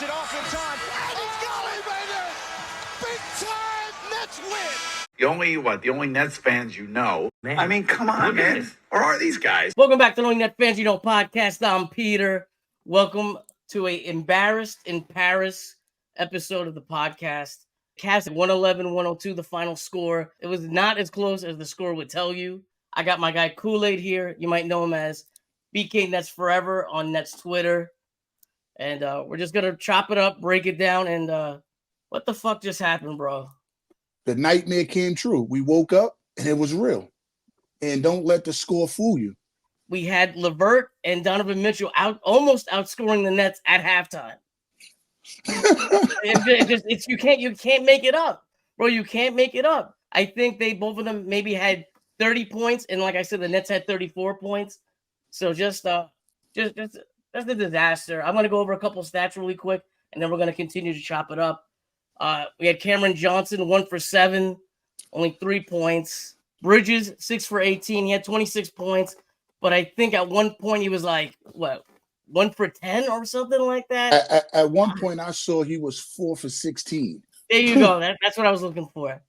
Gets it off in time. And he's got it, baby! Big time Nets win! The only Nets fans you know. Man. I mean, come on, man. Or are these guys? Welcome back to the Only NetsFansYouKnowPodcast. I'm Peter. Welcome to a Embarrassed in Paris episode of the podcast. Cavs 111-102, the final score. It was not as close as the score would tell you. I got my guy Kool-Aid here. You might know him as BK Nets Forever on Nets Twitter. And we're just going to chop it up, break it down, and what the fuck just happened, bro? The nightmare came true. We woke up, and it was real. And don't let the score fool you. We had LeVert and Donovan Mitchell almost outscoring the Nets at halftime. You can't make it up, bro. You can't make it up. I think both of them maybe had 30 points, and like I said, the Nets had 34 points. So just a disaster. I'm gonna go over a couple stats really quick, and then we're gonna continue to chop it up. We had Cameron Johnson 1 for 7, only 3 points. Bridges 6 for 18. He had 26 points, but I think at one point he was like 1 for 10 or something like that. At one point, I saw he was 4 for 16. There you go. That's what I was looking for.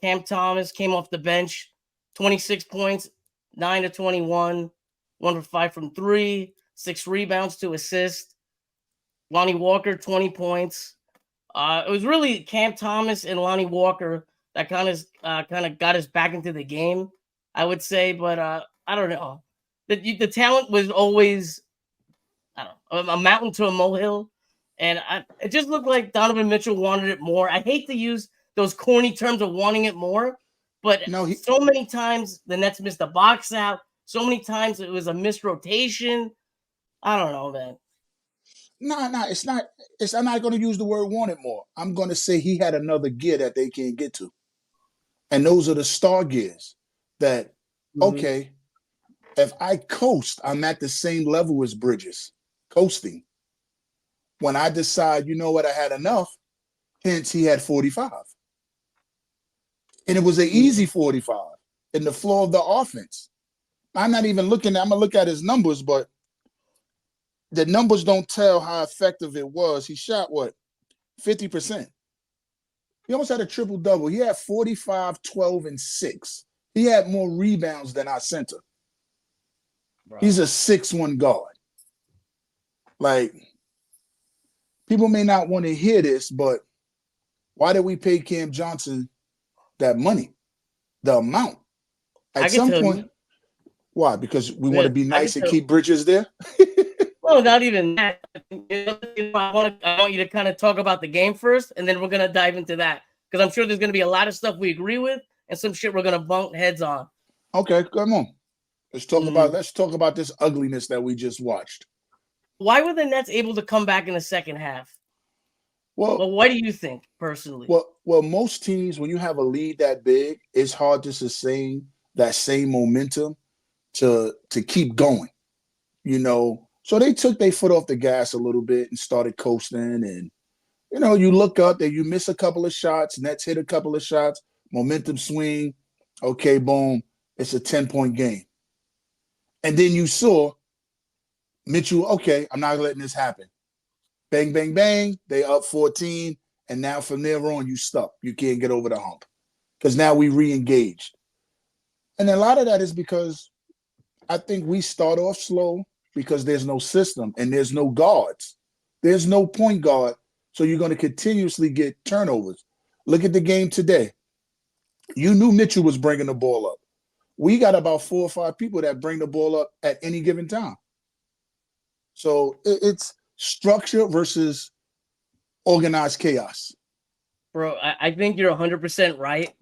Cam Thomas came off the bench, 26 points, 9 to 21, 1 for 5 from 3, 6 rebounds, 2 assists. Lonnie Walker, 20 points. It was really Cam Thomas and Lonnie Walker that kind of got us back into the game, I would say. But I don't know. The talent was always, a mountain to a molehill. And it just looked like Donovan Mitchell wanted it more. I hate to use those corny terms of wanting it more, but so many times the Nets missed the box out. So many times it was a missed rotation. I don't know, man. No, it's not. I'm not going to use the word wanted more. I'm going to say he had another gear that they can't get to. And those are the star gears that, okay, if I coast, I'm at the same level as Bridges, coasting. When I decide, you know what, I had enough, hence he had 45. And it was an easy 45 in the flow of the offense. I'm not even looking I'm going to look at his numbers, but the numbers don't tell how effective it was. He shot, 50%. He almost had a triple-double. He had 45, 12, and 6. He had more rebounds than our center. Bro. He's a 6'1" guard. Like, people may not want to hear this, but why did we pay Cam Johnson that money? The amount. At some point, why? Because we want to be nice and keep Bridges there? Well, not even that. I want you to kind of talk about the game first, and then we're going to dive into that. Because I'm sure there's going to be a lot of stuff we agree with and some shit we're going to bump heads on. Okay, come on. Let's talk about this ugliness that we just watched. Why were the Nets able to come back in the second half? Well, what do you think, personally? Well, most teams, when you have a lead that big, it's hard to sustain that same momentum to keep going, So they took their foot off the gas a little bit and started coasting. And, you look up there, you miss a couple of shots, Nets hit a couple of shots, momentum swing. Okay, boom, it's a 10-point game. And then you saw Mitchell, okay, I'm not letting this happen. Bang, bang, bang, they up 14. And now from there on, you stuck. You can't get over the hump because now we re-engaged. And a lot of that is because I think we start off slow, because there's no system and there's no guards. There's no point guard, so you're going to continuously get turnovers. Look at the game today. You knew Mitchell was bringing the ball up. We got about 4 or 5 people that bring the ball up at any given time. So it's structure versus organized chaos. Bro, I think you're 100% right.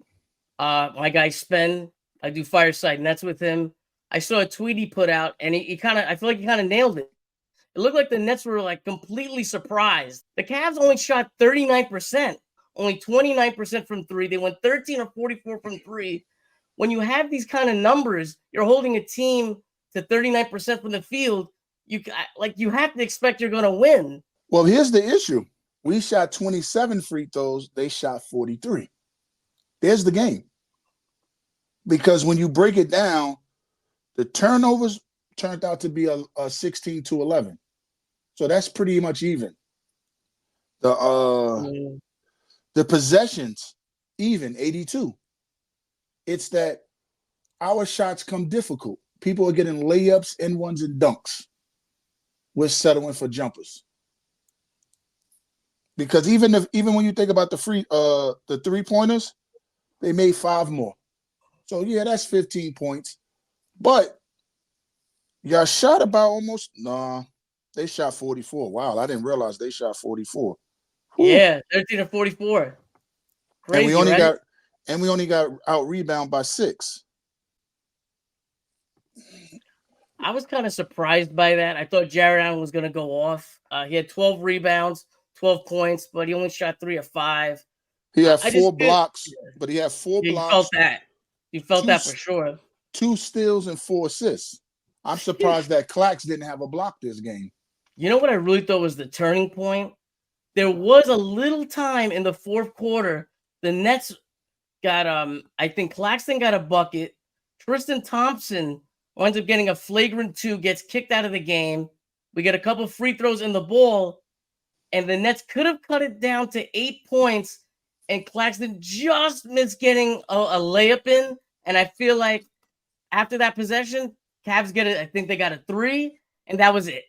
My guy Spen, I do Fireside Nets with him. I saw a tweet he put out, and I feel like he kind of nailed it. It looked like the Nets were like completely surprised. The Cavs only shot 39%, only 29% from 3. They went 13 or 44 from 3. When you have these kind of numbers, you're holding a team to 39% from the field. You have to expect you're going to win. Well, here's the issue. We shot 27 free throws. They shot 43. There's the game. Because when you break it down, the turnovers turned out to be a 16-11. So that's pretty much even. The Mm. the possessions, even 82. It's that our shots come difficult. People are getting layups, in ones, and dunks. We're settling for jumpers. Because even when you think about the 3-pointers, they made 5 more. So yeah, that's 15 points. But y'all shot about almost they shot 44. Wow, I didn't realize they shot 44. Whew. Yeah, 13 to 44. And we Crazy, only right? got out rebound by 6. I was kind of surprised by that. I thought Jared Allen was going to go off. He had 12 rebounds, 12 points, but he only shot 3 of 5. He had I just 4 feel blocks, but he had 4 yeah, you felt blocks, that. You felt two that for sure. 2 steals, and 4 assists. I'm surprised that Clax didn't have a block this game. You know what I really thought was the turning point? There was a little time in the fourth quarter. The Nets got I think Claxton got a bucket. Tristan Thompson winds up getting a flagrant 2, gets kicked out of the game. We get a couple free throws in the ball, and the Nets could have cut it down to 8 points, and Claxton just missed getting a layup in. And I feel like after that possession, Cavs get it. I think they got a 3, and that was it.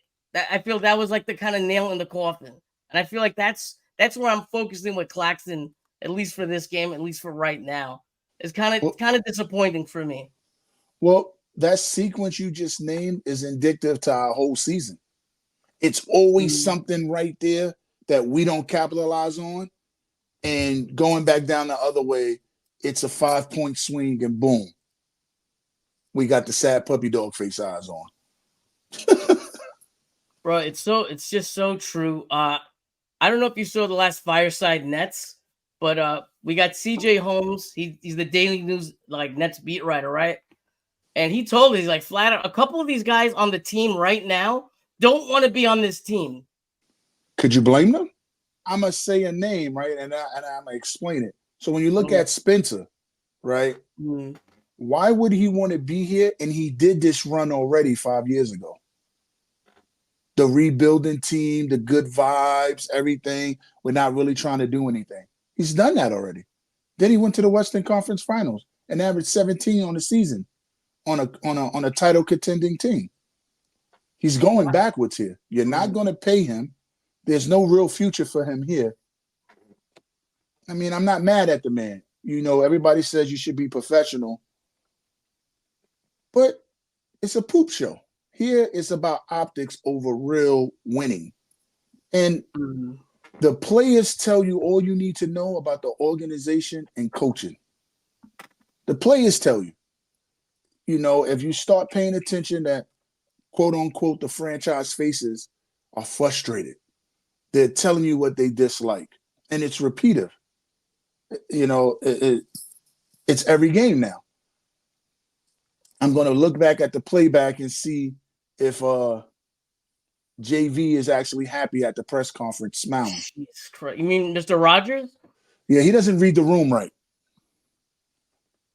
I feel that was like the kind of nail in the coffin. And I feel like that's where I'm focusing with Claxton, at least for this game, at least for right now. It's Well, kind of disappointing for me. well, that sequence you just named is indicative to our whole season. It's always Mm. something right there that we don't capitalize on. And going back down the other way, it's a 5-point swing, and boom, we got the sad puppy dog face eyes on. Bro, it's just so true. I don't know if you saw the last Fireside Nets, but we got CJ Holmes. He's the Daily News like Nets beat writer, right? And he told us, he's like flat out, a couple of these guys on the team right now don't want to be on this team. Could you blame them? I'm gonna say a name, right, and I'm gonna explain it. So when you look at Spencer, right, Mm. why would he want to be here? And he did this run already 5 years ago. The rebuilding team, the good vibes, everything. We're not really trying to do anything. He's done that already. Then he went to the Western Conference Finals and averaged 17 on the season on a title contending team. He's going backwards here. You're not going to pay him. There's no real future for him here. I mean, I'm not mad at the man. You know, everybody says you should be professional, but it's a poop show. Here it's about optics over real winning. And the players tell you all you need to know about the organization and coaching. The players tell you, you know, if you start paying attention that quote unquote the franchise faces are frustrated. They're telling you what they dislike. And it's repeated. You know, it's every game now. I'm going to look back at the playback and see if JV is actually happy at the press conference smiling. Jesus Christ. You mean Mr. Rogers? Yeah, he doesn't read the room right.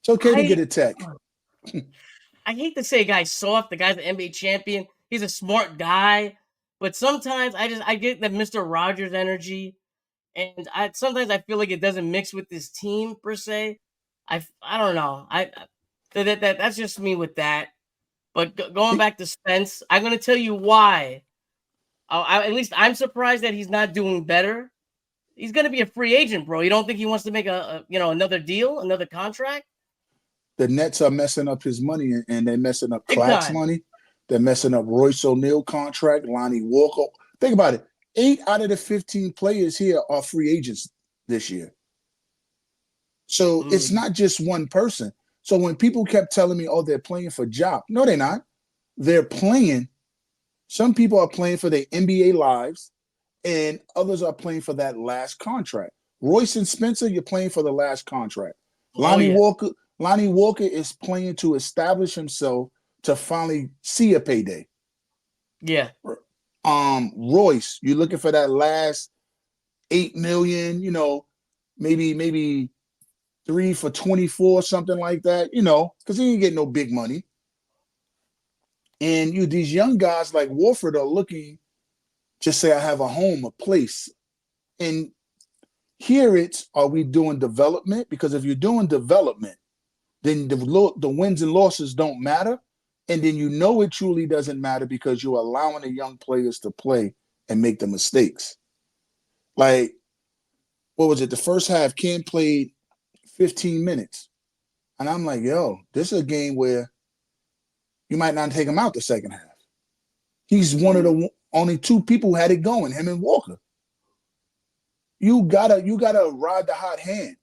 It's okay to get a tech. I hate to say guy's soft. The guy's an NBA champion. He's a smart guy. But sometimes I get that Mr. Rogers energy. And sometimes I feel like it doesn't mix with this team per se. I don't know. That's just me with that. But going back to Spence, I'm going to tell you why. At least I'm surprised that he's not doing better. He's going to be a free agent, bro. You don't think he wants to make another deal, another contract? The Nets are messing up his money, and they're messing up Big Clax's time. money. They're messing up Royce O'Neal contract, Lonnie Walker. Think about it. 8 out of the 15 players here are free agents this year. So it's not just one person. So when people kept telling me, oh, they're playing for job. No, they're not. They're playing. Some people are playing for their NBA lives, and others are playing for that last contract. Royce and Spencer, you're playing for the last contract. Lonnie Walker is playing to establish himself to finally see a payday. Yeah. Royce, you're looking for that last 8 million, you know, maybe 3 for 24, something like that, you know, because he ain't getting no big money. And these young guys like Wolford are looking, just say I have a home, a place. And here it's, are we doing development? Because if you're doing development, then the wins and losses don't matter. And then it truly doesn't matter because you're allowing the young players to play and make the mistakes. Like, what was it? The first half, Cam played 15 minutes. And I'm like, yo, this is a game where you might not take him out the second half. He's one of the only two people who had it going, him and Walker. You gotta ride the hot hand.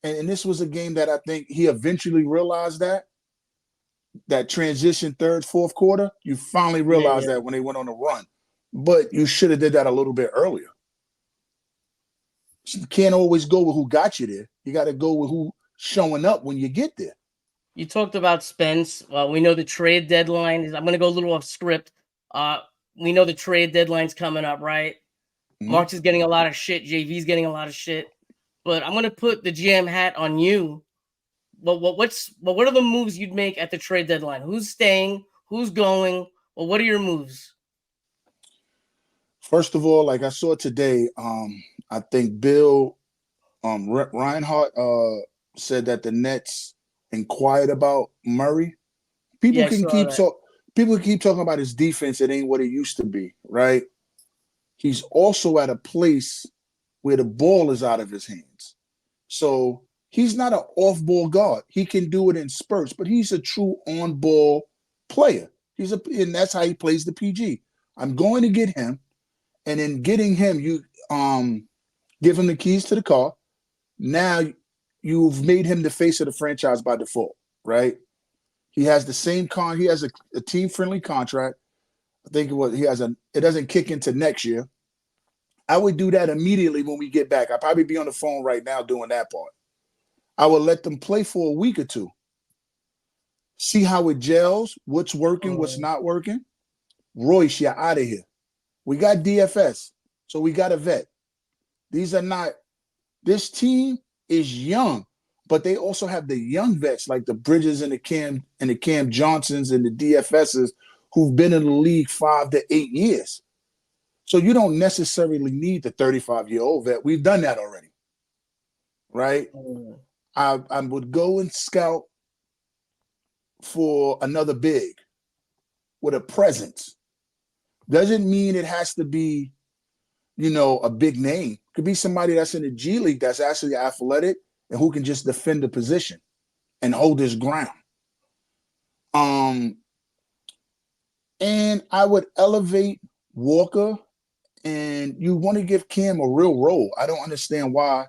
And this was a game that I think he eventually realized that transition third, fourth quarter, you finally realized that when they went on a run. But you should have did that a little bit earlier. You can't always go with who got you there. You got to go with who showing up when you get there. You talked about Spence. We know the trade deadline is. I'm going to go a little off script. We know the trade deadline's coming up, right? Mm-hmm. Marks is getting a lot of shit. JV's getting a lot of shit. But I'm going to put the GM hat on you. What are the moves you'd make at the trade deadline? Who's staying? Who's going? Well, what are your moves? First of all, like I saw today, I think Bill Reinhardt said that the Nets inquired about Murray. People keep talking about his defense. It ain't what it used to be, right? He's also at a place where the ball is out of his hands. So he's not an off-ball guard. He can do it in spurts, but he's a true on-ball player. And that's how he plays the PG. I'm going to get him, and in getting him, you give him the keys to the car. Now you've made him the face of the franchise by default, right? He has the same he has a team-friendly contract. I think it doesn't kick into next year. I would do that immediately when we get back. I'd probably be on the phone right now doing that part. I would let them play for a week or two. See how it gels, what's working, what's not working. Royce, you're out of here. We got DFS, so we got a vet. This team is young, but they also have the young vets like the Bridges and the Cam Johnsons and the DFSs who've been in the league 5 to 8 years. So you don't necessarily need the 35-year-old vet. We've done that already, right? I would go and scout for another big with a presence. Doesn't mean it has to be, a big name. Could be somebody that's in the G League that's actually athletic and who can just defend the position and hold his ground. And I would elevate Walker, and you want to give Cam a real role. I don't understand why.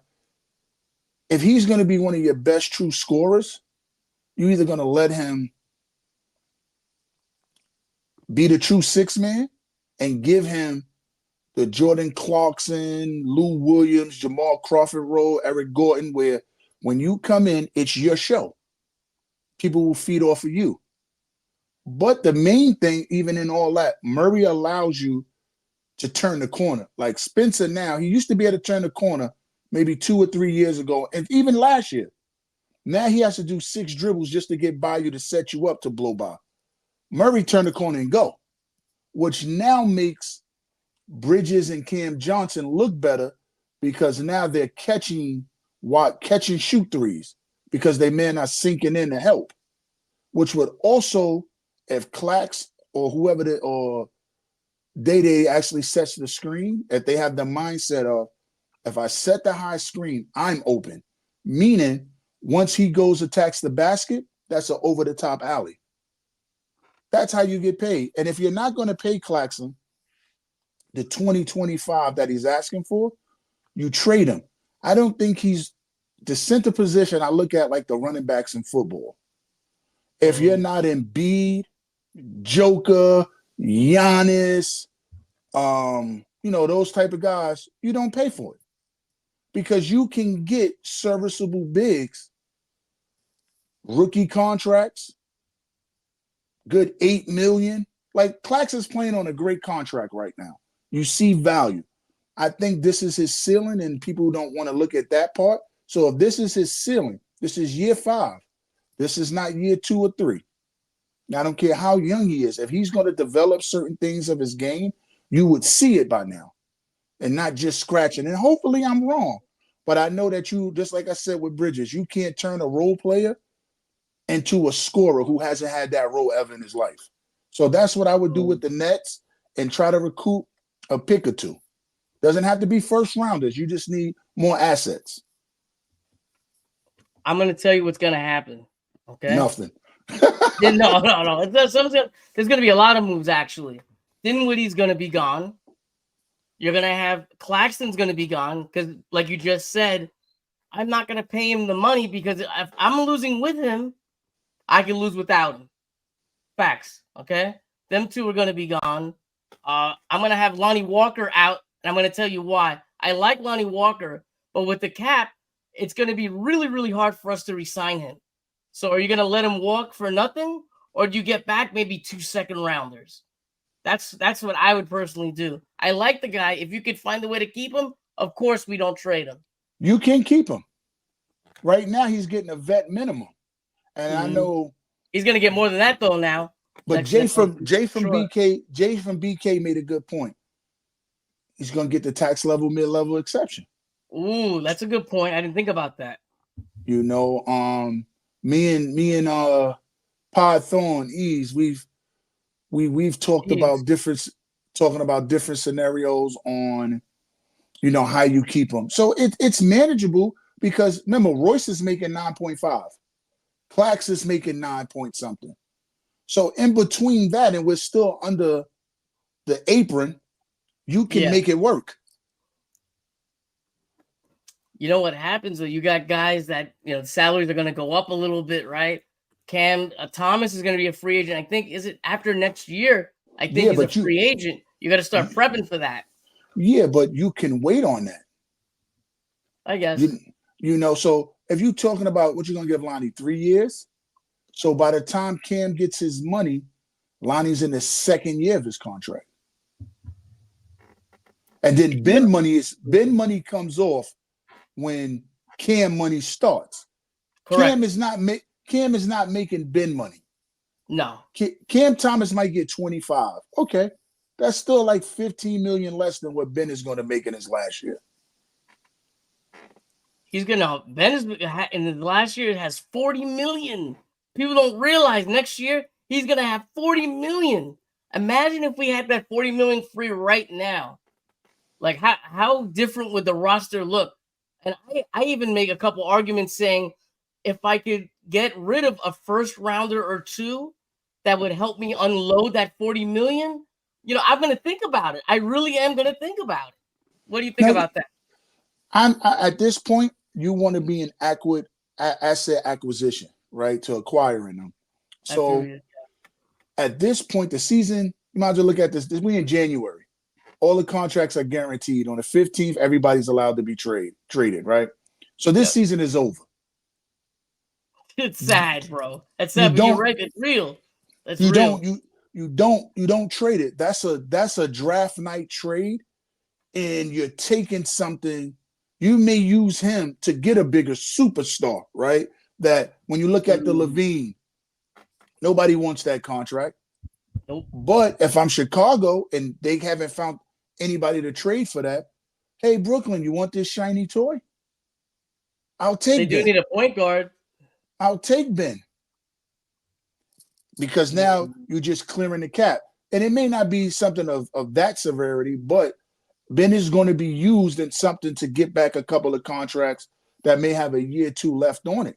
If he's going to be one of your best true scorers, you're either going to let him be the true six man and give him the Jordan Clarkson, Lou Williams, Jamal Crawford role, Eric Gordon, where when you come in, it's your show. People will feed off of you. But the main thing, even in all that, Murray allows you to turn the corner. Like Spencer now, he used to be able to turn the corner maybe 2 or 3 years ago, and even last year. Now he has to do 6 dribbles just to get by you to set you up to blow by. Murray turned the corner and go, which now makes Bridges and Cam Johnson look better because now they're catching shoot threes because they may not sinking in to help, which would also, if Clax or whoever or Day actually sets the screen, if they have the mindset of, if I set the high screen, I'm open. Meaning, once he goes attacks the basket, that's an over-the-top alley. That's how you get paid. And if you're not going to pay Claxton the 20-25 that he's asking for, you trade him. I don't think he's the center position. I look at like the running backs in football. If you're not Embiid, Joker, Giannis, those type of guys, you don't pay for it because you can get serviceable bigs, rookie contracts, good $8 million. Like Clax is playing on a great contract right now. You see value. I think this is his ceiling, and people don't want to look at that part. So if this is his ceiling, this is year 5. This is not year 2 or 3. Now, I don't care how young he is. If he's going to develop certain things of his game, you would see it by now. and not just scratching. And hopefully I'm wrong. But I know that you, just like I said with Bridges, you can't turn a role player into a scorer who hasn't had that role ever in his life. So that's what I would do with the Nets and try to recoup a pick or two. Doesn't have to be first rounders. You just need more assets. I'm going to tell you what's going to happen. Okay. Nothing. No. There's going to be a lot of moves, actually. Dinwiddie's going to be gone. You're going to have Claxton's going to be gone because, like you just said, I'm not going to pay him the money because if I'm losing with him, I can lose without him. Facts. Okay. Them two are going to be gone. I'm going to have Lonnie Walker out, and I'm going to tell you why. I like Lonnie Walker, but with the cap, it's going to be really, really hard for us to re-sign him. So are you going to let him walk for nothing, or do you get back maybe 2 second-rounders? That's what I would personally do. I like the guy. If you could find a way to keep him, of course we don't trade him. You can keep him. Right now, he's getting a vet minimum. And I know he's going to get more than that, though, now. But Jay from BK made a good point. He's going to get the tax level, mid-level exception. Ooh, that's a good point. I didn't think about that. You know, me and Pod Thorn Ease, we've talked about different scenarios on, you know, how you keep them. So it's manageable because remember, Royce is making 9.5. Clax is making 9 point something. So in between that, and we're still under the apron, you can make it work. You know what happens though? You got guys that, you know, salaries are going to go up a little bit, right? Cam Thomas is going to be a free agent. I think, is it after next year? I think he's a free agent. You got to start prepping for that. Yeah, but you can wait on that. I guess. You know, so if you're talking about what you're going to give Lonnie, 3 years, so by the time Cam gets his money, Lonnie's in the second year of his contract. And then Ben money comes off when Cam money starts. Correct. Cam is not making Ben money. No. Cam Thomas might get 25. Okay. That's still like 15 million less than what Ben is going to make in his last year. Ben is in the last year has 40 million. People don't realize next year he's gonna have 40 million. Imagine if we had that 40 million free right now. Like how different would the roster look? And I even make a couple arguments saying if I could get rid of a first rounder or two that would help me unload that 40 million, you know, I'm gonna think about it. I really am gonna think about it. What do you think about that? At this point, you want to be an asset acquisition, right? To acquiring them. So at this point, the season, you might as well look at this. We in January. All the contracts are guaranteed. On the 15th, everybody's allowed to be traded, right? So this season is over. It's sad, bro. That's sad, but you're right. It's real. That's real. You don't trade it. That's a draft night trade, and you're taking something. You may use him to get a bigger superstar, right? That when you look at the Levine, nobody wants that contract. Nope. But if I'm Chicago and they haven't found anybody to trade for that, hey, Brooklyn, you want this shiny toy? I'll take Ben. They do need a point guard. I'll take Ben. Because now you're just clearing the cap. And it may not be something of that severity, but Ben is going to be used in something to get back a couple of contracts that may have a year or two left on it.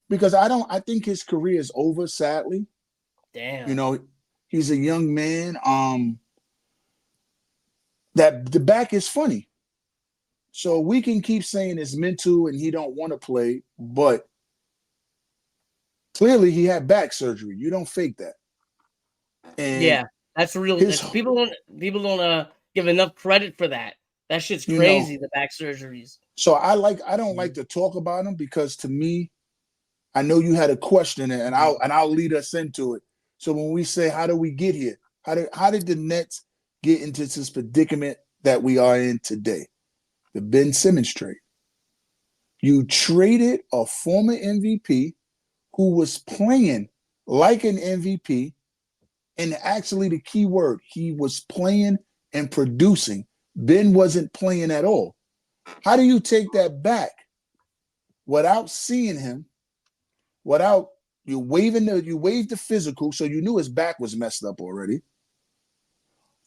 Because I think his career is over, sadly. Damn. You know, he's a young man. That the back is funny. So we can keep saying it's mental and he don't want to play, but clearly he had back surgery. You don't fake that. And that's real. People don't give enough credit for that. That shit's crazy, the back surgeries. So I don't like to talk about them because to me, I know you had a question and I'll lead us into it. So when we say how do we get here? How did the Nets get into this predicament that we are in today? The Ben Simmons trade. You traded a former MVP who was playing like an MVP, and actually the key word, he was playing and producing. Ben wasn't playing at all. How do you take that back without seeing him, without you waved the physical, so you knew his back was messed up already,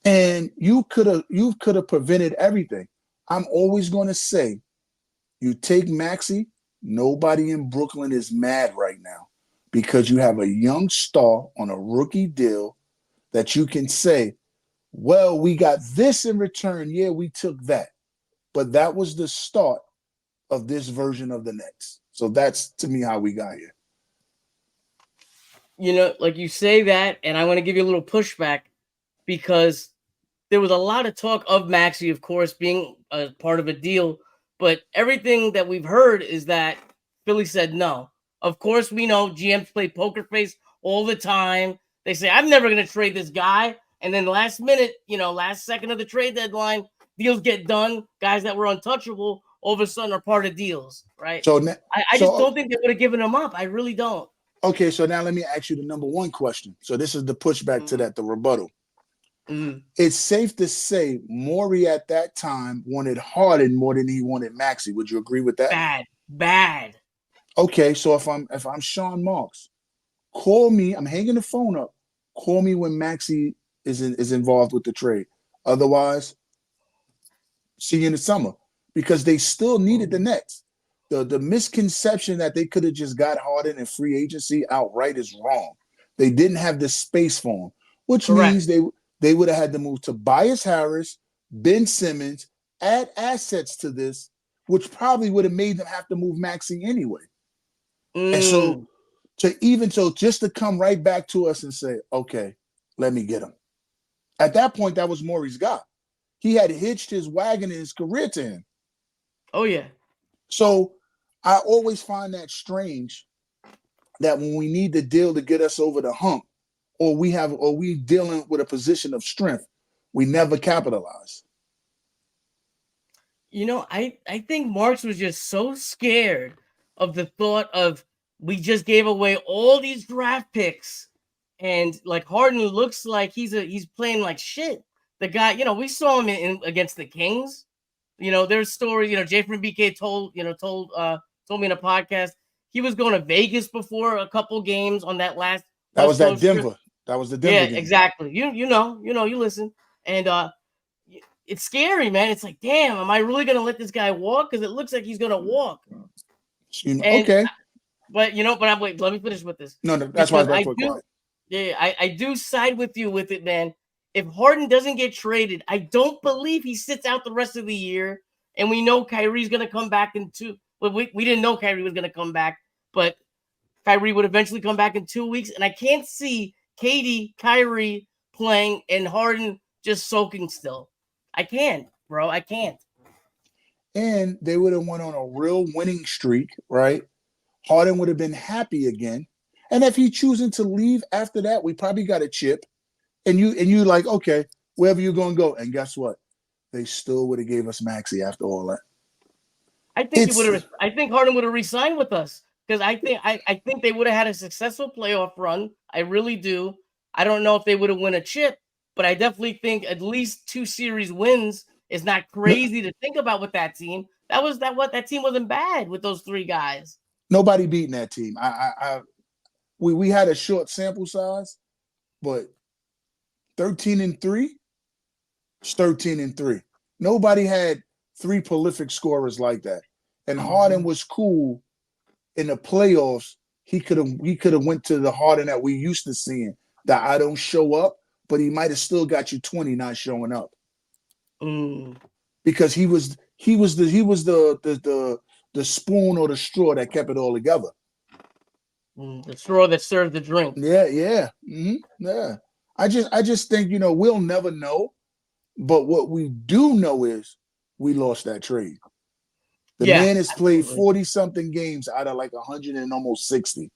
and you could have prevented everything. I'm always going to say, you take Maxey. Nobody in Brooklyn is mad right now because you have a young star on a rookie deal that you can say, well, we got this in return. Yeah, we took that. But that was the start of this version of the Nets. So that's, to me, how we got here. You know, like you say that, and I want to give you a little pushback because there was a lot of talk of Maxey, of course, being a part of a deal. But everything that we've heard is that Philly said no. Of course, we know GMs play poker face all the time. They say, I'm never going to trade this guy. And then last minute, last second of the trade deadline, deals get done. Guys that were untouchable all of a sudden are part of deals, right? So I just don't think they would have given him up. I really don't. Okay, so now let me ask you the number one question. So this is the pushback to that, the rebuttal. It's safe to say Morey at that time wanted Harden more than he wanted Maxey. Would you agree with that? Bad. Okay, so if I'm Sean Marks, call me. I'm hanging the phone up. Call me when Maxey is involved with the trade. Otherwise, see you in the summer because they still needed the Nets. The misconception that they could have just got Harden in free agency outright is wrong. They didn't have the space for him, which means they would have had to move Tobias Harris, Ben Simmons, add assets to this, which probably would have made them have to move Maxey anyway. And so just to come right back to us and say, okay, let me get him. At that point, that was Morey's guy. He had hitched his wagon in his career to him. Oh, yeah. So I always find that strange that when we need the deal to get us over the hump, or we dealing with a position of strength, we never capitalize. I think Marks was just so scared of the thought of we just gave away all these draft picks, and like Harden looks like he's playing like shit. The guy, we saw him against the Kings. There's stories. Jay from BK told me in a podcast he was going to Vegas before a couple games on that last. That was that Denver. Trip. That was the Denver game. Exactly. You listen, and it's scary, man. It's like, damn, am I really going to let this guy walk? Because it looks like he's going to walk. Okay. But wait, let me finish with this. No, that's why I do. Yeah, I do side with you with it, man. If Harden doesn't get traded, I don't believe he sits out the rest of the year. And we know Kyrie's going to come back in two. Well, we didn't know Kyrie was going to come back, but Kyrie would eventually come back in 2 weeks. And I can't see KD, Kyrie playing and Harden just soaking still. I can't, bro. I can't. And they would have went on a real winning streak, right? Harden would have been happy again. And if he choosing to leave after that, we probably got a chip. And you like, okay, wherever you're going to go. And guess what? They still would have gave us Maxey after all that. I think Harden would have re-signed with us because I think they would have had a successful playoff run. I really do. I don't know if they would have won a chip, but I definitely think at least 2 series wins is not crazy to think about with that team. That team wasn't bad with those 3 guys. Nobody beating that team. We had a short sample size, but 13-3. It's 13-3. Nobody had 3 prolific scorers like that. And Harden was cool in the playoffs. He could have went to the Harden that we used to seeing. That I don't show up, but he might have still got you 20 not showing up. Because he was the spoon or the straw that kept it all together. The straw that served the drink. Yeah. Mm-hmm. Yeah. I just think, we'll never know. But what we do know is we lost that trade. The man has played 40-something games out of like 100 and almost 60.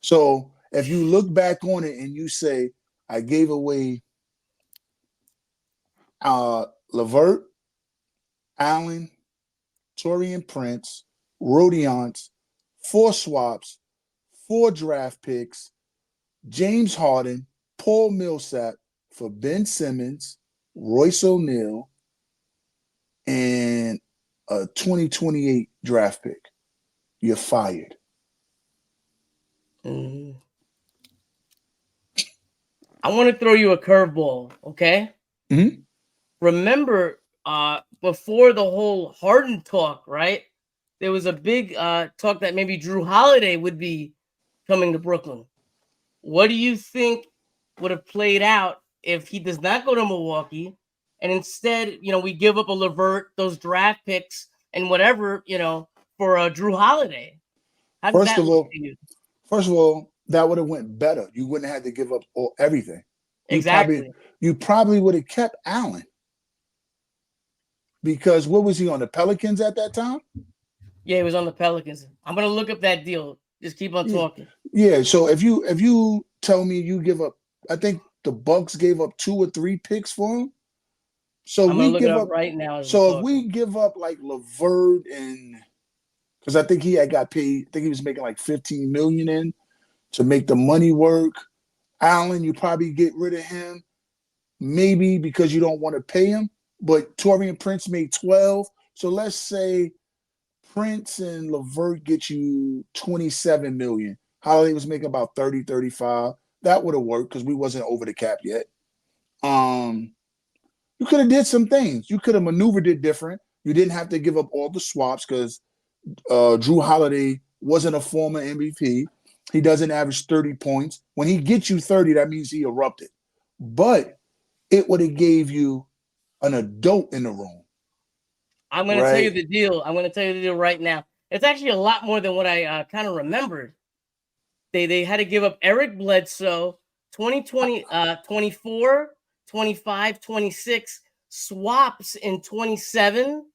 So if you look back on it and you say, I gave away LeVert, Allen, Taurean Prince, Rodions, 4 swaps, 4 draft picks, James Harden, Paul Millsap, for Ben Simmons, Royce O'Neal, and a 2028 draft pick. You're fired. I want to throw you a curveball, okay? Mm-hmm. Remember, before the whole Harden talk, right? There was a big talk that maybe Drew Holiday would be coming to Brooklyn. What do you think would have played out if he does not go to Milwaukee, and instead, we give up a LeVert, those draft picks, and whatever, for Drew Holiday? How does First that of look all, to you? that would have went better. You wouldn't have had to give up everything. Exactly. You probably would have kept Allen. Because what was he on, the Pelicans at that time? Yeah, he was on the Pelicans. I'm gonna look up that deal. Just keep on talking. Yeah. So if you tell me you give up, I think the Bucks gave up 2 or 3 picks for him. So I'm gonna we look it give up up right now as we're So if talking. we give up like LeVert, and because I think he had got paid, I think he was making like 15 million in to make the money work. Allen, you probably get rid of him, maybe because you don't want to pay him. But Taurean Prince made 12. So let's say Prince and LeVert get you 27 million. Holiday was making about 30, 35. That would have worked because we wasn't over the cap yet. You could have did some things. You could have maneuvered it different. You didn't have to give up all the swaps because Drew Holiday wasn't a former MVP. He doesn't average 30 points. When he gets you 30, that means he erupted. But it would have gave you an adult in the room. I'm going to tell you the deal. I'm going to tell you the deal right now. It's actually a lot more than what I kind of remembered. They had to give up Eric Bledsoe, 2020, 24, 25, 26, swaps in 27.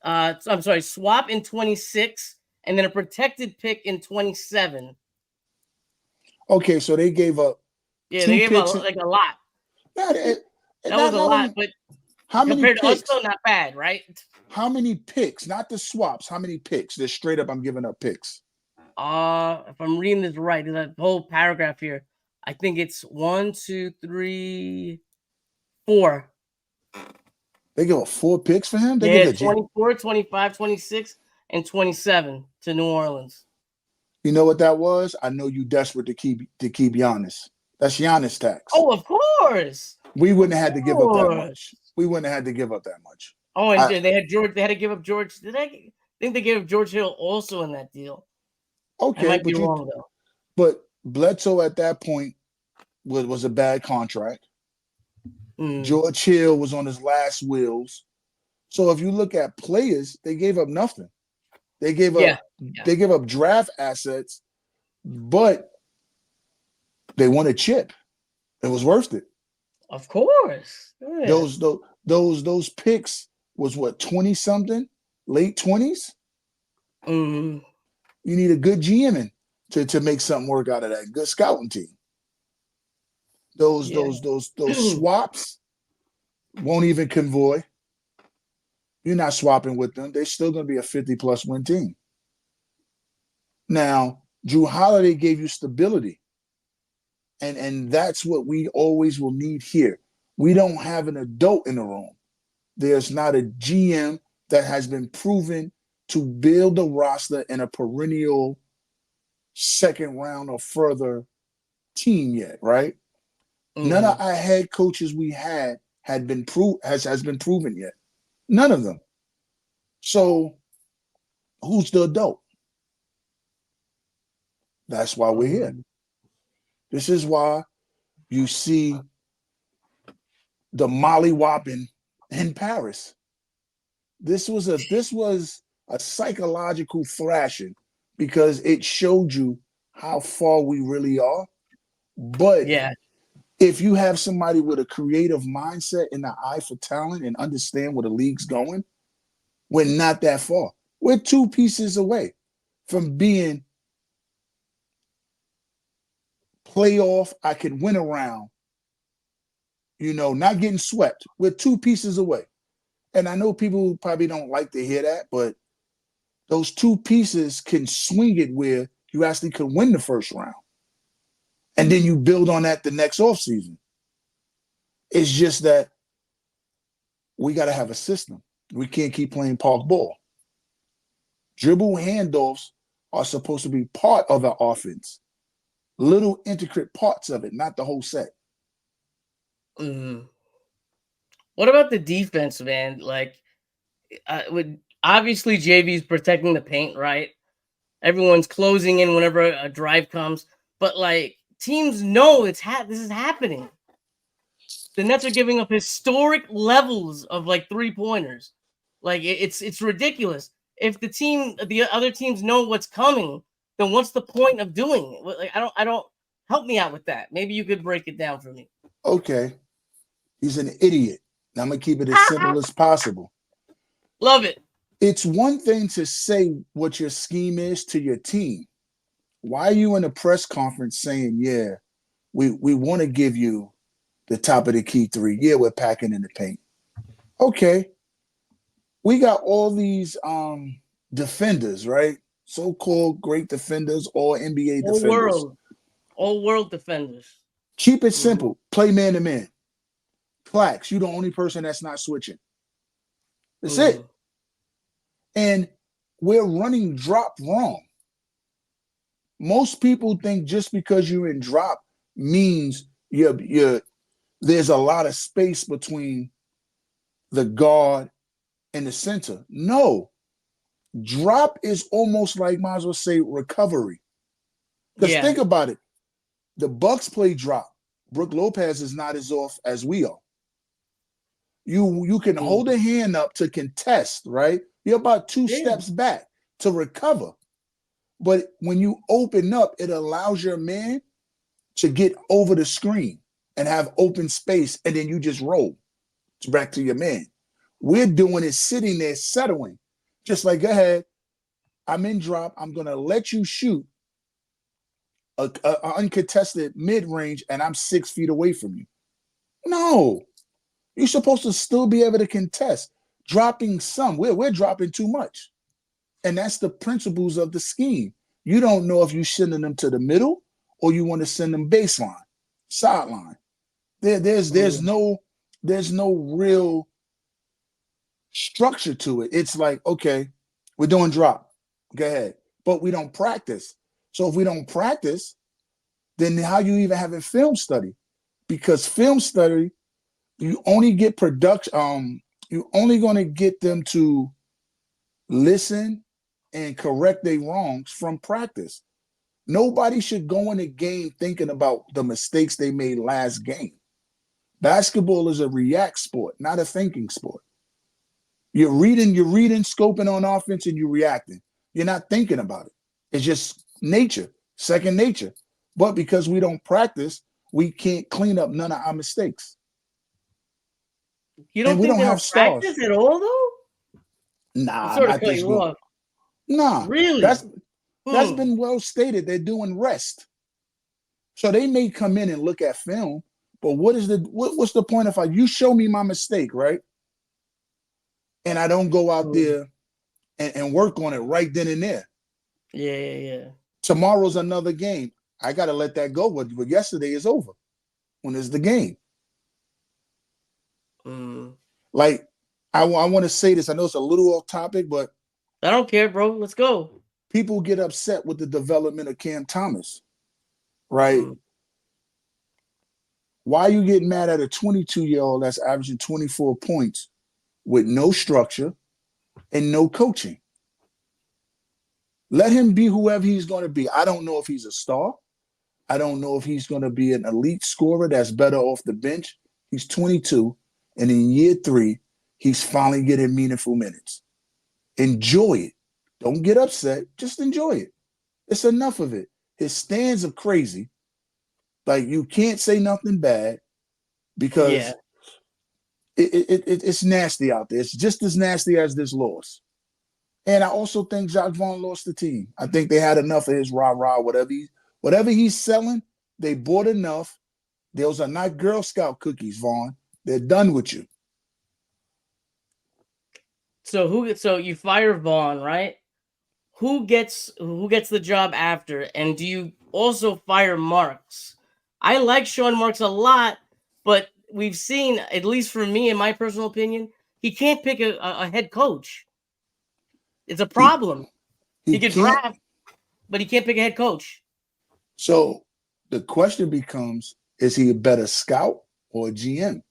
I'm sorry, swap in 26, and then a protected pick in 27. Okay, so they gave up. Yeah, they gave up like a lot. That was a lot, but how many compared to us, picks? though, not bad, right? How many picks? Not the swaps. How many picks? They're straight up, I'm giving up picks. If I'm reading this right, there's a whole paragraph here. I think it's 1, 2, 3, 4. They give up 4 picks for him? They had 24, 25, 26, and 27 to New Orleans. You know what that was? I know you desperate to keep Giannis. That's Giannis tax. Oh, of course. We wouldn't have had to give up that much. We wouldn't have had to give up that much. Oh, and they had George. They had to give up George. I think they gave up George Hill also in that deal. Okay, I might be wrong though. But Bledsoe at that point was a bad contract. George Hill was on his last wheels. So if you look at players, they gave up nothing. They gave up draft assets, but they won a chip. It was worth it. Of course. Yeah. Those picks was what, 20 something, late 20s. You need a good GM to make something work out of that. Good scouting team. Those swaps won't even convoy. You're not swapping with them. They're still going to be a 50-plus win team. Now, Drew Holiday gave you stability. And that's what we always will need here. We don't have an adult in the room. There's not a GM that has been proven to build a roster in a perennial second round or further team yet, right? None of our head coaches we had been has been proven yet. None of them. So who's the adult? That's why we're here. This is why you see the mollywopping in Paris. This was a psychological thrashing because it showed you how far we really are. But if you have somebody with a creative mindset and an eye for talent and understand where the league's going, we're not that far. We're 2 pieces away from being playoff. I could win around, not getting swept. We're 2 pieces away. And I know people probably don't like to hear that, but those 2 pieces can swing it where you actually could win the first round. And then you build on that the next offseason. It's just that we got to have a system. We can't keep playing park ball. Dribble handoffs are supposed to be part of our offense. Little intricate parts of it, not the whole set. Mm. What about the defense, man? Like, obviously JV's protecting the paint, right? Everyone's closing in whenever a drive comes, but like teams know this is happening. The Nets are giving up historic levels of like 3-pointers. Like it's ridiculous. If the other teams know what's coming, then what's the point of doing it? Like I don't help me out with that. Maybe you could break it down for me. Okay, he's an idiot. I'm gonna keep it as simple as possible. Love it. It's one thing to say what your scheme is to your team. Why are you in a press conference saying, yeah, we want to give you the top of the key three? Yeah, we're packing in the paint. Okay. We got all these defenders, right? So-called great defenders, all NBA defenders. All world defenders. Keep it simple. Play man-to-man. Plax, you're the only person that's not switching. That's it. And we're running drop wrong. Most people think just because you're in drop means there's a lot of space between the guard and the center. No. Drop is almost like, might as well say, recovery. Because think about it. The Bucks play drop. Brook Lopez is not as off as we are. You can hold a hand up to contest, right? You're about two steps back to recover. But when you open up, it allows your man to get over the screen and have open space, and then you just roll back to your man. We're doing it sitting there, settling. Just like, go ahead, I'm in drop. I'm going to let you shoot a uncontested mid-range, and I'm 6 feet away from you. No. You're supposed to still be able to contest. Dropping some. We're dropping too much. And that's the principles of the scheme. You don't know if you're sending them to the middle or you want to send them baseline, sideline. There's no real structure to it. It's like, okay, we're doing drop. Go ahead. But we don't practice. So if we don't practice, then how you even have a film study? Because film study, you only get production. You're only going to get them to listen and correct their wrongs from practice. Nobody should go in a game thinking about the mistakes they made last game. Basketball is a react sport, not a thinking sport. You're reading, scoping on offense, and you're reacting. You're not thinking about it. It's just nature, second nature. But because we don't practice, we can't clean up none of our mistakes. You don't think they don't practice at all, though? Nah, sort of cut you off. Nah, really? That's been well stated. They're doing rest, so they may come in and look at film. But what's the point if you show me my mistake, right? And I don't go out there and work on it right then and there. Yeah. Tomorrow's another game. I got to let that go. But yesterday is over. When is the game? Like, I want to say this. I know it's a little off topic, but I don't care, bro. Let's go. People get upset with the development of Cam Thomas, right? Why are you getting mad at a 22-year-old that's averaging 24 points with no structure and no coaching? Let him be whoever he's going to be. I don't know if he's a star. I don't know if he's going to be an elite scorer that's better off the bench. He's 22, and in year 3, he's finally getting meaningful minutes. Enjoy it. Don't get upset. Just enjoy it. It's enough of it. His stands are crazy. Like, you can't say nothing bad because it's nasty out there. It's just as nasty as this loss. And I also think Jacques Vaughn lost the team. I think they had enough of his rah-rah, whatever he's selling, they bought enough. Those are not Girl Scout cookies, Vaughn. They're done with you. So you fire Vaughn, right? Who gets the job after? And do you also fire Marks? I like Sean Marks a lot, but we've seen, at least for me, in my personal opinion, he can't pick a head coach. It's a problem. He He could can't. draft, but he can't pick a head coach. So the question becomes: is he a better scout or a GM?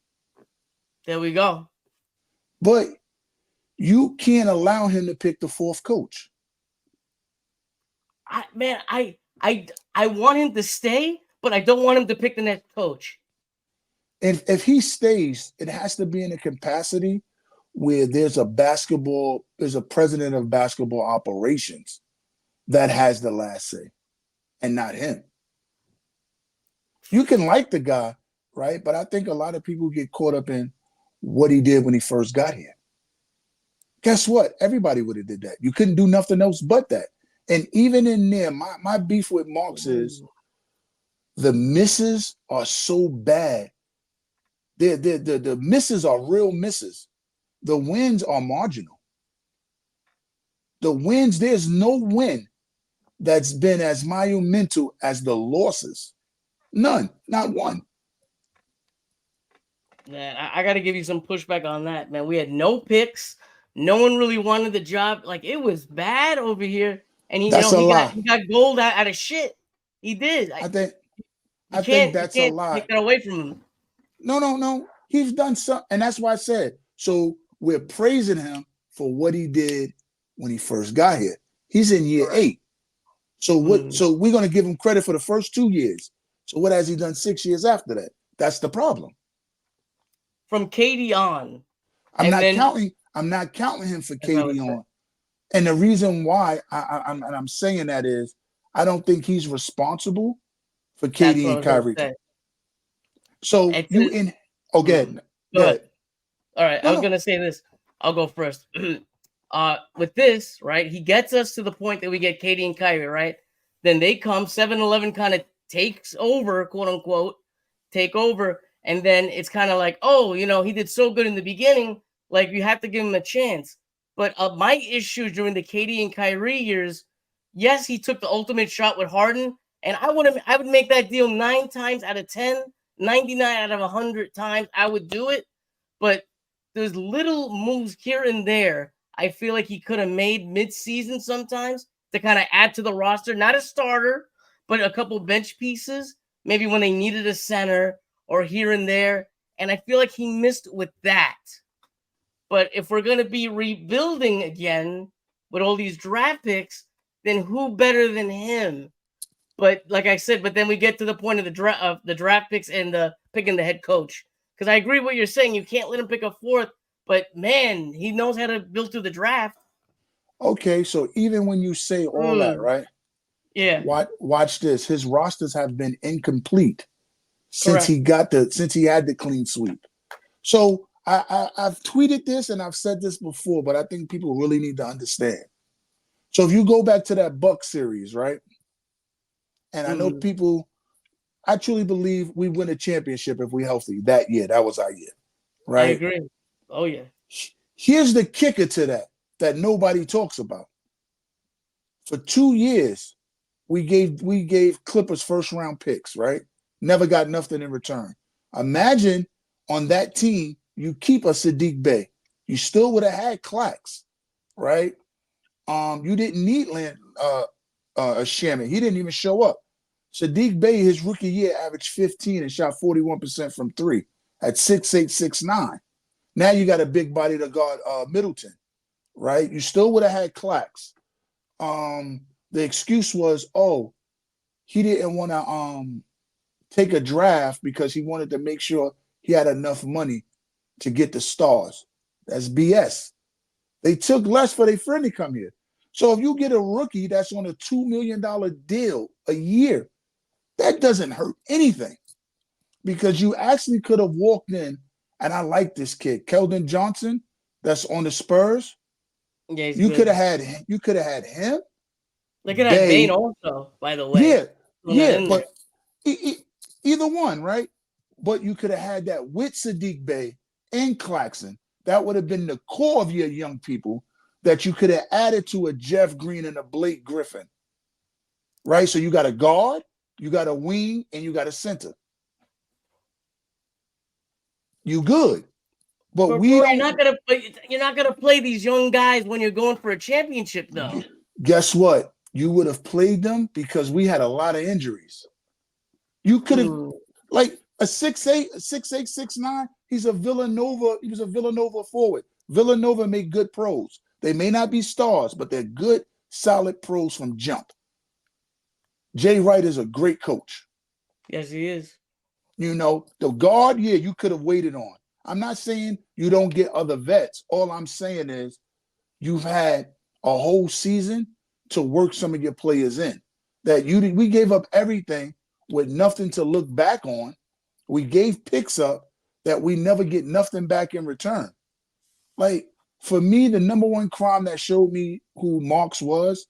There we go. But you can't allow him to pick the fourth coach. I want him to stay, but I don't want him to pick the next coach. And if he stays, it has to be in a capacity where there's a president of basketball operations that has the last say and not him. You can like the guy, right? But I think a lot of people get caught up in what he did when he first got here. Guess what? Everybody would have did that. You couldn't do nothing else but that. And even in there, my beef with Marks is the misses are so bad. The misses are real misses. The wins are marginal. The wins, there's no win that's been as monumental as the losses. None, not one. Man, I got to give you some pushback on that, man. We had no picks. No one really wanted the job. Like, it was bad over here. And he got gold out of shit. He did. I think that's a lie. Take that away from him. No. He's done something, and that's why I said. So we're praising him for what he did when he first got here. He's in year 8. So what? So we're going to give him credit for the first 2 years. So what has he done 6 years after that? That's the problem. From KD on, I'm not counting him for KD on. And the reason why I'm saying that is I don't think he's responsible for KD and Kyrie. So go ahead. All right, I was gonna say this. I'll go first. With this, right? He gets us to the point that we get KD and Kyrie, right? Then they come, 7-Eleven kind of takes over, quote unquote, take over, and then it's kind of like, oh, he did so good in the beginning, like you have to give him a chance. But my issue during the KD and Kyrie years, yes, he took the ultimate shot with Harden, and I would make that deal 9 times out of 10, 99 out of 100 times. I would do it, but there's little moves here and there I feel like he could have made mid-season sometimes to kind of add to the roster, not a starter, but a couple bench pieces, maybe when they needed a center or here and there. And I feel like he missed with that. But if we're going to be rebuilding again with all these draft picks, then who better than him? But like I said, then we get to the point of the draft picks and the picking the head coach. Because I agree with what you're saying. You can't let him pick a fourth. But, man, he knows how to build through the draft. Okay, so even when you say all that, right? Yeah. Watch this. His rosters have been incomplete since Correct. since he had the clean sweep. So I've tweeted this and I've said this before, but I think people really need to understand. So if you go back to that Buck series, right? And I know people, I truly believe we win a championship if we're healthy that year. That was our year, right? I agree. Oh, yeah. Here's the kicker to that nobody talks about. For 2 years, we gave Clippers first round picks, right? Never got nothing in return. Imagine on that team, you keep a Sadiq Bey. You still would have had Clax, right? You didn't need a Shaman. He didn't even show up. Sadiq Bey, his rookie year, averaged 15 and shot 41% from 3 at 6'8", 6'9". Now you got a big body to guard Middleton, right? You still would have had Clax. The excuse was, he didn't want to take a draft because he wanted to make sure he had enough money to get the stars. That's BS. They took less for their friend to come here. So if you get a rookie that's on a $2 million deal a year, that doesn't hurt anything because you actually could have walked in. And I like this kid, Keldon Johnson, that's on the Spurs. Yeah, you could have had him. Look at that Bane also, by the way. Yeah, but either one, right? But you could have had that with Sadiq Bey and Claxton. That would have been the core of your young people that you could have added to a Jeff Green and a Blake Griffin, right? So you got a guard, you got a wing, and you got a center. you good. But Bro, we bro, don't. you're not gonna play these young guys when you're going for a championship, though. Guess what? You would have played them because we had a lot of injuries. You could have, like a 6'8", a 6'8", 6'9". He's a Villanova. He was a Villanova forward. Villanova make good pros. They may not be stars, but they're good, solid pros from jump. Jay Wright is a great coach. Yes, he is. You know, the guard, yeah, you could have waited on. I'm not saying you don't get other vets. All I'm saying is you've had a whole season to work some of your players in. We gave up everything with nothing to look back on. We gave picks up that we never get nothing back in return. Like, for me, the number one crime that showed me who Marks was,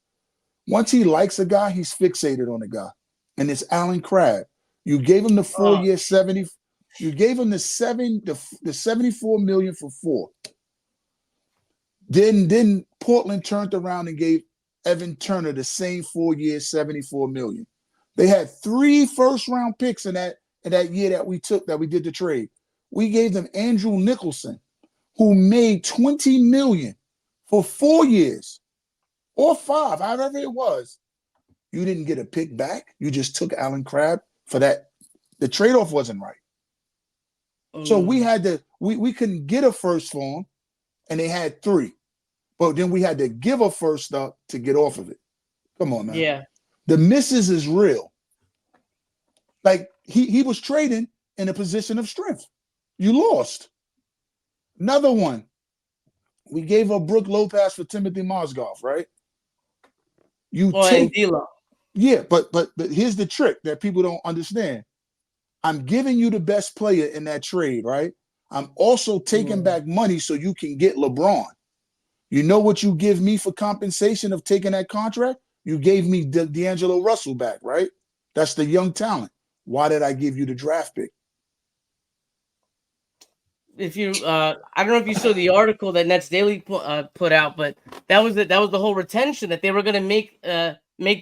once he likes a guy, he's fixated on a guy. And it's Alan Crabb. You gave him the 4-year 70. You gave him the 74 million for 4. Then Portland turned around and gave Evan Turner the same 4-year 74 million. They had 3 first-round picks in that year that we did the trade. We gave them Andrew Nicholson, who made 20 million for 4 years or 5, however it was. You didn't get a pick back. You just took Alan Crabb for that. The trade-off wasn't right. So we couldn't get a first for him, and they had 3. But then we had to give a first up to get off of it. Come on, man. Yeah. The misses is real. Like, he was trading in a position of strength. You lost. Another one. We gave up Brook Lopez for Timothy Mozgov, right? And D-Lo. Yeah, but here's the trick that people don't understand. I'm giving you the best player in that trade, right? I'm also taking back money so you can get LeBron. You know what you give me for compensation of taking that contract? You gave me D'Angelo Russell back, right? That's the young talent. Why did I give you the draft pick? If you, I don't know if you saw the article that Nets Daily put out, but that was the whole retention, that they were going to make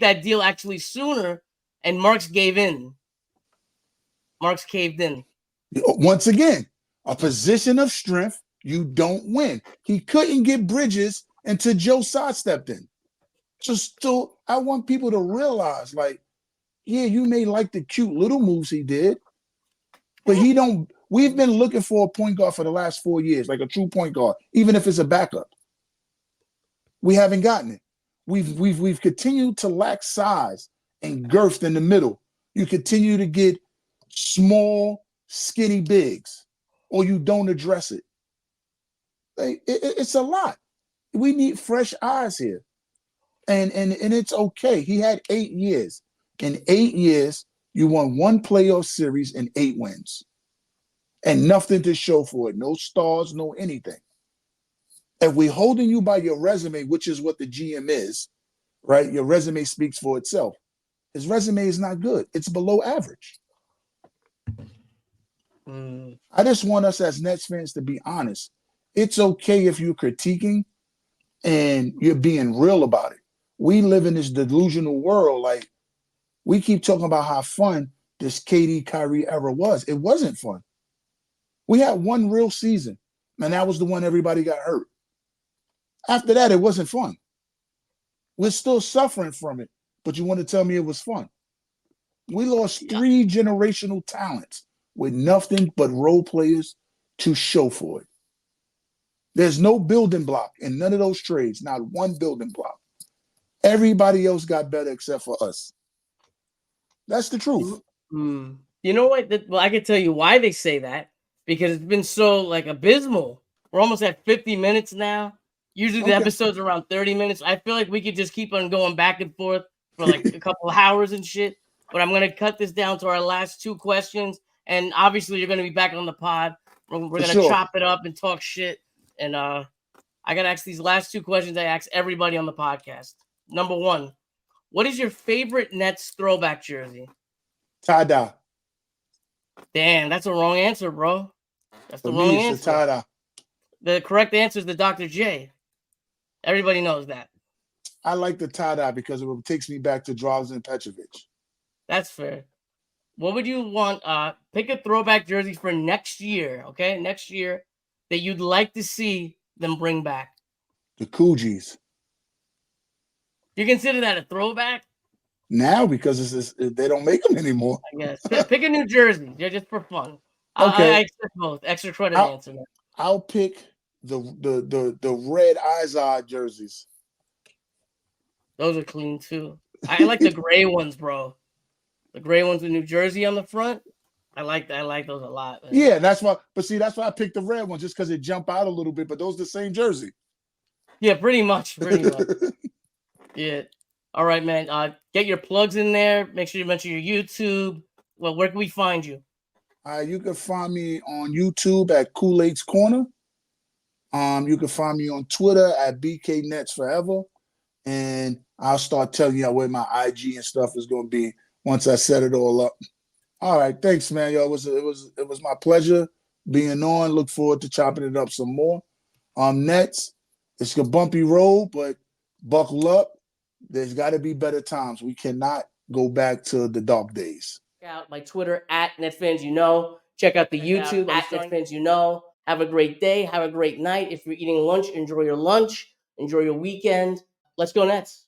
that deal actually sooner, and Marks gave in. Marks caved in. Once again, a position of strength, you don't win. He couldn't get Bridges until Joe sidestepped in. So I want people to realize, like, yeah, you may like the cute little moves he did, but he don't. We've been looking for a point guard for the last 4 years, like a true point guard, even if it's a backup. We haven't gotten it. We've continued to lack size and girth in the middle. You continue to get small, skinny bigs, or you don't address it. Like, it's a lot. We need fresh eyes here. And it's okay. He had 8 years. In 8 years, you won 1 playoff series and 8 wins. And nothing to show for it. No stars, no anything. If we're holding you by your resume, which is what the GM is, right? Your resume speaks for itself. His resume is not good. It's below average. I just want us as Nets fans to be honest. It's okay if you're critiquing and you're being real about it. We live in this delusional world. Like, we keep talking about how fun this KD Kyrie era was. It wasn't fun. We had 1 real season, and that was the one everybody got hurt. After that, it wasn't fun. We're still suffering from it, but you want to tell me it was fun? We lost 3 generational talents with nothing but role players to show for it. There's no building block in none of those trades, not 1 building block. Everybody else got better except for us. That's the truth. You know what? Well, I can tell you why they say that. Because it's been so, like, abysmal. We're almost at 50 minutes now. Usually the episode's around 30 minutes. I feel like we could just keep on going back and forth for like a couple of hours and shit. But I'm going to cut this down to our last 2 questions. And obviously you're going to be back on the pod. We're going to chop it up and talk shit. And I got to ask these last 2 questions I ask everybody on the podcast. Number 1, what is your favorite Nets throwback jersey? Tie-dye. Damn, that's a wrong answer, bro. That's the wrong answer. Tie-dye. The correct answer is the Dr. J. Everybody knows that. I like the tie-dye because it takes me back to Drazen Petrovic. That's fair. What would you want? Pick a throwback jersey for next year, okay? Next year that you'd like to see them bring back. The Coogis. Do you consider that a throwback? Now, because they don't make them anymore. I guess. Pick a new jersey, just for fun. Okay. I accept both. Extra credit answer. I'll pick the red Izod jerseys. Those are clean too. I like the gray ones, bro. The gray ones with New Jersey on the front. I like that. I like those a lot. Man. Yeah, that's why. But see, that's why I picked the red one, just because it jump out a little bit. But those are the same jersey. Yeah, pretty much. Pretty much. Yeah. All right, man. Get your plugs in there. Make sure you mention your YouTube. Well, where can we find you? You can find me on YouTube at Kool-Aid's Corner. You can find me on Twitter at BKNetsForever. And I'll start telling you where my IG and stuff is going to be once I set it all up. All right, thanks, man. Yo, it was my pleasure being on. Look forward to chopping it up some more. Nets, it's a bumpy road, but buckle up. There's got to be better times. We cannot go back to the dark days. Check out my Twitter at NetsFansYouKnow. Check out the YouTube at NetsFansYouKnow. Have a great day. Have a great night. If you're eating lunch, enjoy your lunch. Enjoy your weekend. Let's go Nets.